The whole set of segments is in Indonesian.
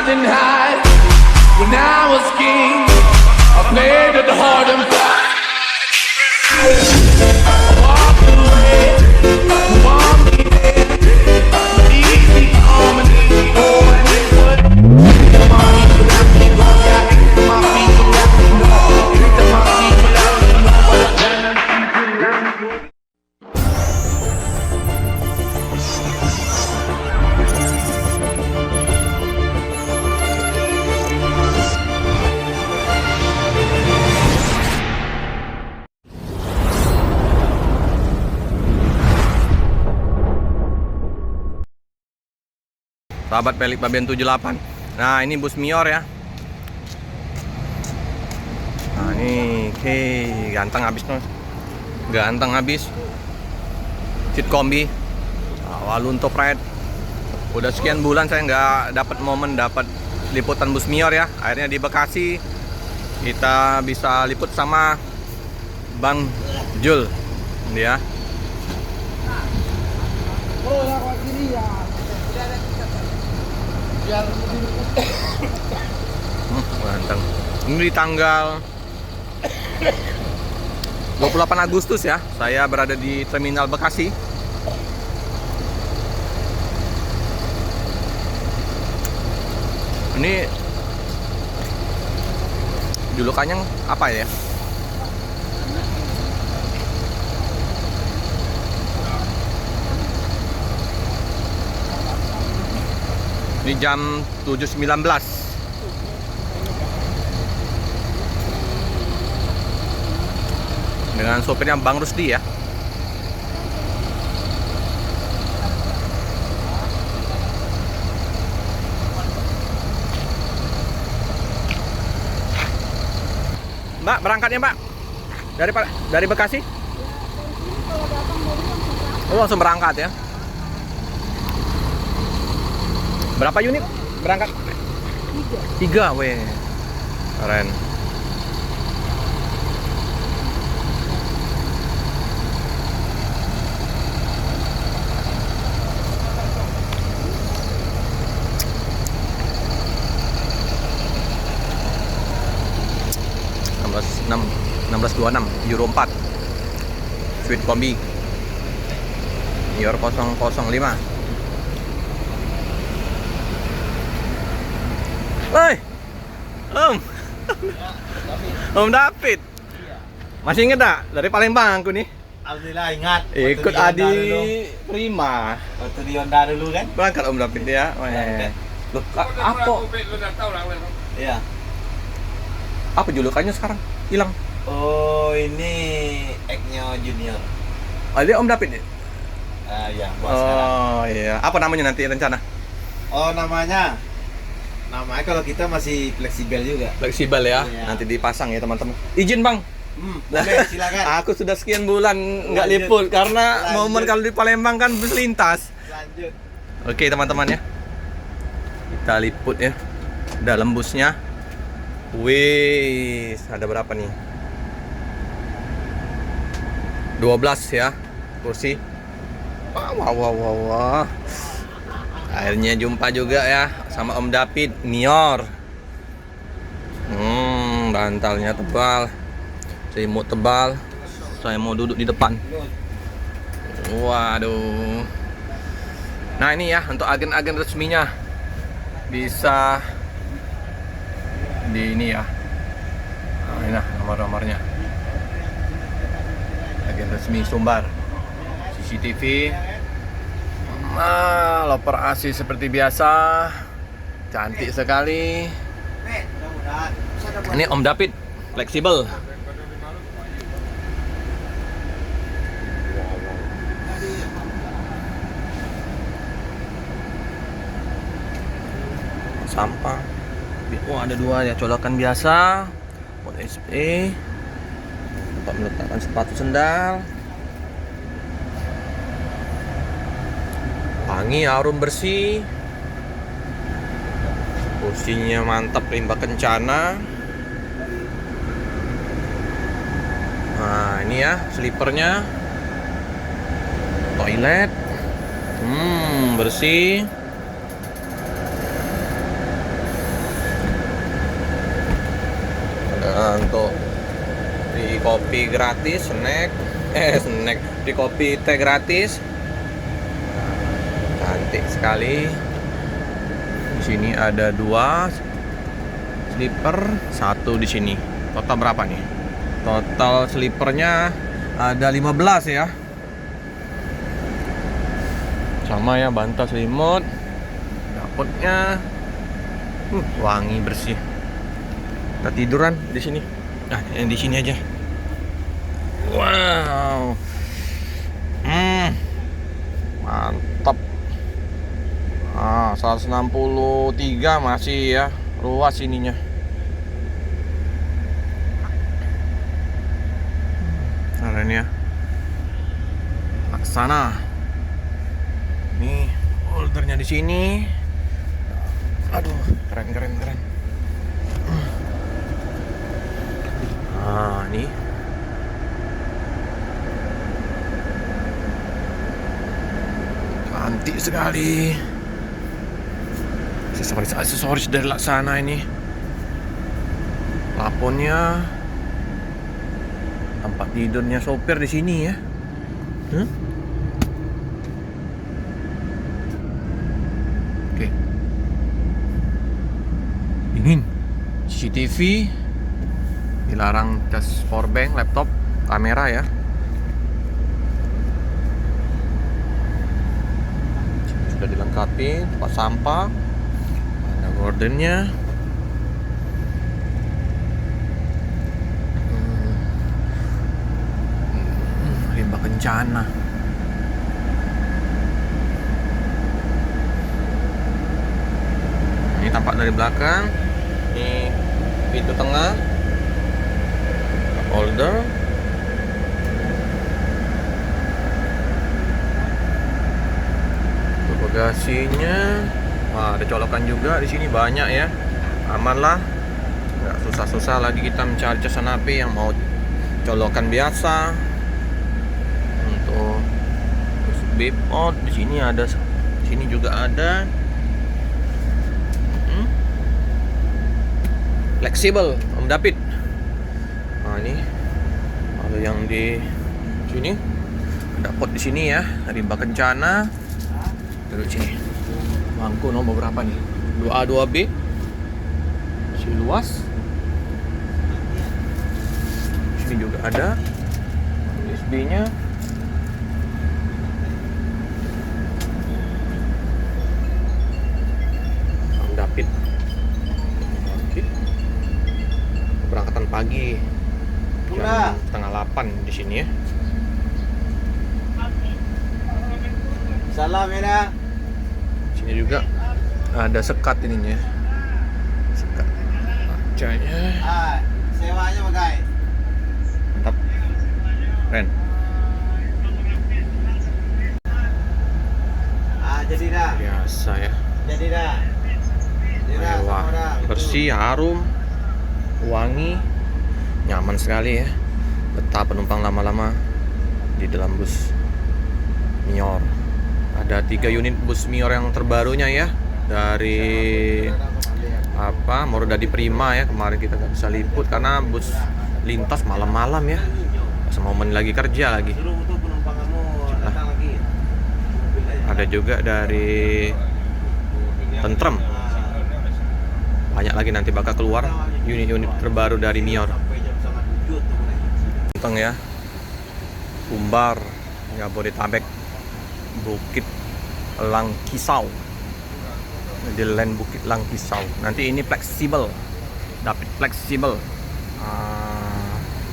I didn't hide. When I was king, I played it hard and fast. Walk away, want me there. Easy on me, oh, and it would. Come on, you got me, got me, my feet, got me, no. To my feet, without me, no, but I done it. Sahabat Pelik Babian 78. Nah, ini bus Mior ya. Nah, ini ganteng habis tuh. Ganteng habis. Fit kombi. Walunto Pride. Udah sekian bulan saya nggak dapat momen dapat liputan bus Mior ya. Akhirnya di Bekasi kita bisa liput sama Bang Jul. Dia. Ganteng. Ini di tanggal 28 Agustus ya. Saya berada di Terminal Bekasi. Ini julukannya apa ya? Ini jam 7.19. Dengan sopirnya Bang Rusdi ya. Mbak, berangkatnya Mbak? Dari Bekasi? Oh, langsung berangkat ya. Berapa unit berangkat? 3, weh. Keren. Enam 1626 Euro 4 Sweet Kombi Euro 005. Woi, Om David. Masih inget tak? Dari Palembang aku nih. Alhamdulillah ingat. Ikut Adi Prima. Waktu di Honda dulu kan? Berangkat Om David ya. Loh, apa? Iya. Apa julukannya sekarang? Hilang. Oh, ini Eknyo Junior. Oh, dia Om David ya? Iya, buat sekarang. Oh iya. Apa namanya nanti rencana? Oh, namanya kalau kita masih fleksibel juga. Fleksibel ya. Iya. Nanti dipasang ya teman-teman. Izin Bang. Boleh, silakan. Aku sudah sekian bulan nggak liput karena momen kalau di Palembang kan bus lintas. Lanjut. Oke teman-teman ya. Kita liput ya. Dalam busnya. Wih, ada berapa nih? 12 ya kursi. Wah. Akhirnya jumpa juga ya sama Om David Mior. Bantalnya tebal, selimut tebal. Saya mau duduk di depan. Waduh. Nah ini ya untuk agen-agen resminya bisa di ini ya. Nah, ini nah, nomor-nomornya. Agen resmi Sumbar. CCTV. Loper AC seperti biasa. Cantik sekali. Ini Om David fleksibel. Sampah. Oh, ada 2 ya, colokan biasa. Pot SPE. Tempat meletakkan sepatu sendal. Wangi, harum, bersih. Kursinya mantap, rimba kencana. Nah ini ya slipernya. Toilet. Bersih. Free kopi gratis, snack, free kopi teh gratis. Cantik sekali. Di sini ada 2 slipper, 1 di sini. Total berapa nih? Total slippernya ada 15 ya. Sama ya, bantal selimut. Dapurnya wangi bersih. Kita tiduran di sini. Nah, yang di sini aja. Wow. Mantap. 163 masih ya, luas ininya. Keren ya. Laksana. Nih, holdernya di sini. Aduh, keren. Nah, nih. Cantik sekali. Aksesoris dari Laksana ini. Plafonnya, tempat tidurnya sopir di sini ya. Oke. Dingin. CCTV. Dilarang cas powerbank, laptop, kamera ya. Sudah dilengkapi tempat sampah. Ada gordennya. Limbah kencana. Ini tampak dari belakang. Ini pintu tengah. Holder. Bagasinya, wah, ada colokan juga di sini banyak ya. Aman lah, nggak susah-susah lagi kita mencari casan api yang mau colokan biasa. Untuk bib out di sini ada, di sini juga ada. Fleksibel, Om David. Nah ini, kalau yang di sini ada pot di sini ya, dari bak kencana. Terus sini bangku nomor berapa nih? 2A 2B masih luas. Sini juga ada USB nya. David keberangkatan pagi jam setengah 8 di sini ya. Salam ya. Sini juga ada sekat ininya. Sekat kacanya. Sewanya bagai. Mantap. Keren. Jadi dah. Biasa ya. Jadi dah. Mewah, bersih, harum, wangi, nyaman sekali ya. Betah penumpang lama-lama di dalam bus Mior. Ada 3 unit bus Mior yang terbarunya ya, dari Morodadi Prima ya. Kemarin kita nggak bisa liput karena bus lintas malam-malam ya, pas momen lagi kerja lagi. Ada juga dari Tentrem. Banyak lagi nanti bakal keluar unit-unit terbaru dari Mior. Tentang ya, Sumbar, Jabodetabek, Bukit Langkisau, di land Bukit Langkisau. Nanti ini fleksibel, David fleksibel.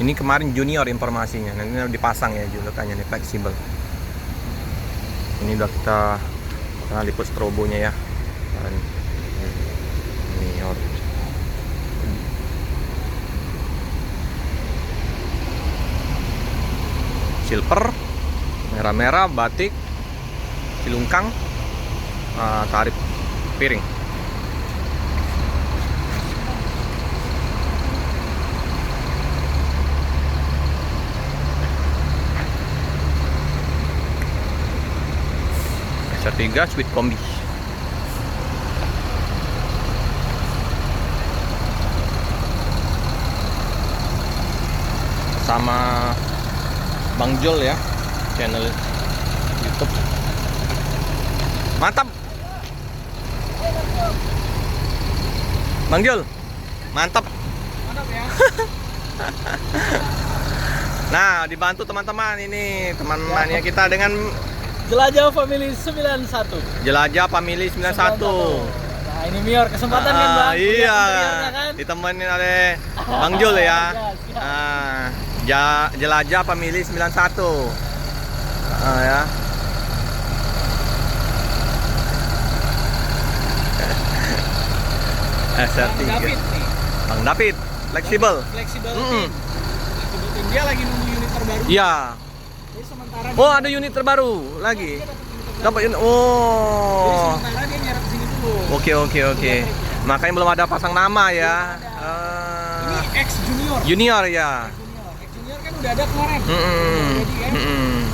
Ini kemarin junior informasinya, nanti dipasang ya julukannya nih, fleksibel. Ini udah kita liput strobonya ya. Dan Mior. Silver, merah-merah, batik, Cilungkang, tarif piring. SR3 Sweet Kombi. sama Bang Jol ya, channel YouTube. Mantap. Bang Jol, mantap. Mantap ya. Nah, dibantu teman-teman ini, teman-temannya kita dengan Jelajah Family 91. Jelajah Family 91. Nah, ini Mior kesempatan kan, Bang? Iya, Lihat interiornya kan? ditemenin oleh Bang Jul ya. Ya, siap. Jelajah Family 91. Ya. Bang SR3. David nih. Bang David, fleksibel. Flexible Mm-mm. team. Flexible team. Dia lagi nunggu unit terbaru. Iya. Jadi sementara Oh, ada unit terbaru lagi. dia dapat unit terbaru. Dapat unit. Jadi Oh. sementara dia nyerap sini dulu. Oke. Makanya belum ada pasang nama ya. Ini ex junior. Junior ya. Ex junior kan udah ada kemarin. Mm-mm. Jadi kan Mm-mm.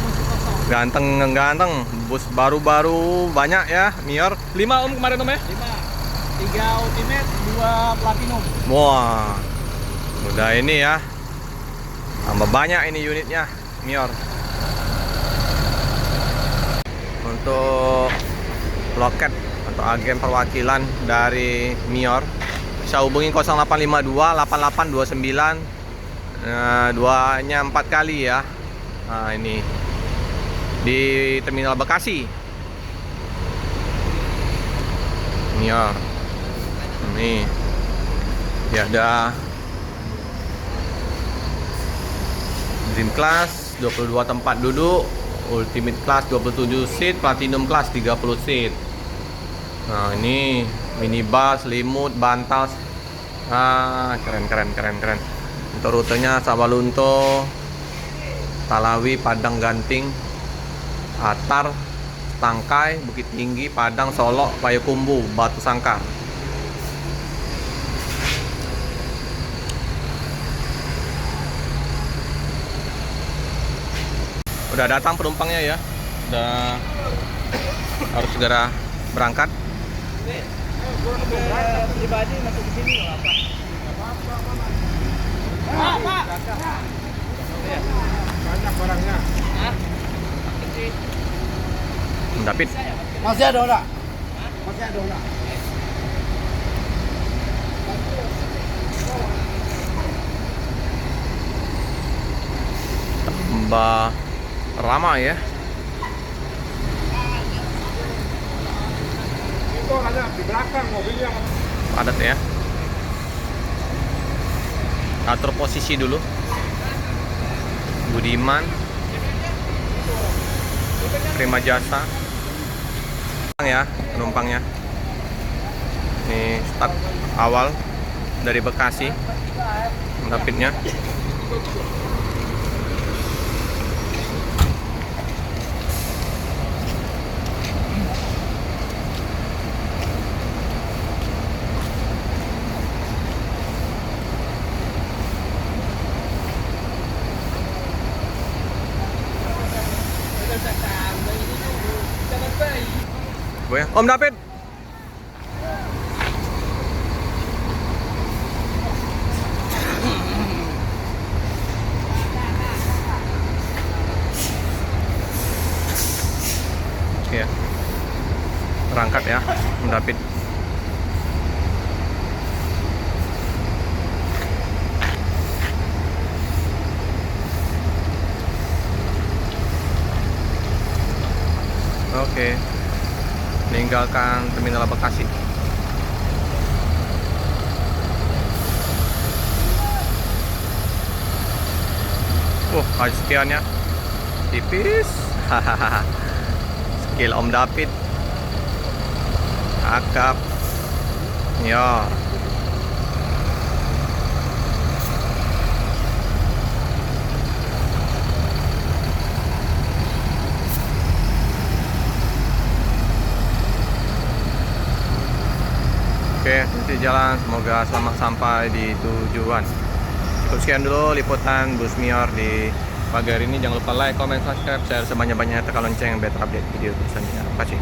masih kosong. Ganteng, bus baru-baru banyak ya, Mior. 5 Om kemarin Om ya? 5. 3 ultimate, 2 platinum. Wah, udah ini ya, tambah banyak ini unitnya, Mior. Untuk loket atau agen perwakilan dari Mior bisa hubungi 0852 8829 duanya 4 kali ya. Nah ini di Terminal Bekasi, Mior. Nih ya, ada Dream Class 22 tempat duduk, Ultimate Class 27 seat, Platinum Class 30 seat. Nah ini minibus, limut, bantal. Keren. Untuk rutenya Sawalunto, Talawi, Padang Ganting, Atar, Tangkai, Bukit Tinggi, Padang, Solok, Payakumbuh, Batu Sangkar. Udah datang penumpangnya ya. Udah harus segera berangkat. Pribadi masuk ke sini enggak apa-apa. Pak. Banyak barangnya. David. Masih ada enggak? Masih ada enggak? Mbak Rama ya. Itu ada di belakang mobilnya. Padat ya. Atur posisi dulu. Budiman, Prima Jasa ya penumpangnya. Ini start awal dari Bekasi, Davidnya. Gue, Om David. Oke ya. Berangkat ya, Om David. Oke. Meninggalkan Terminal Bekasi. Kasih sekiannya tipis. Hahaha. Skill Om David. Akap. Ya. Oke, nanti jalan, semoga selamat sampai di tujuan. Cukup sekian dulu liputan bus Mior di pagi hari ini. Jangan lupa like, comment, subscribe, share sebanyak-banyaknya, tekan lonceng biar update video terus selanjutnya. Terima kasih.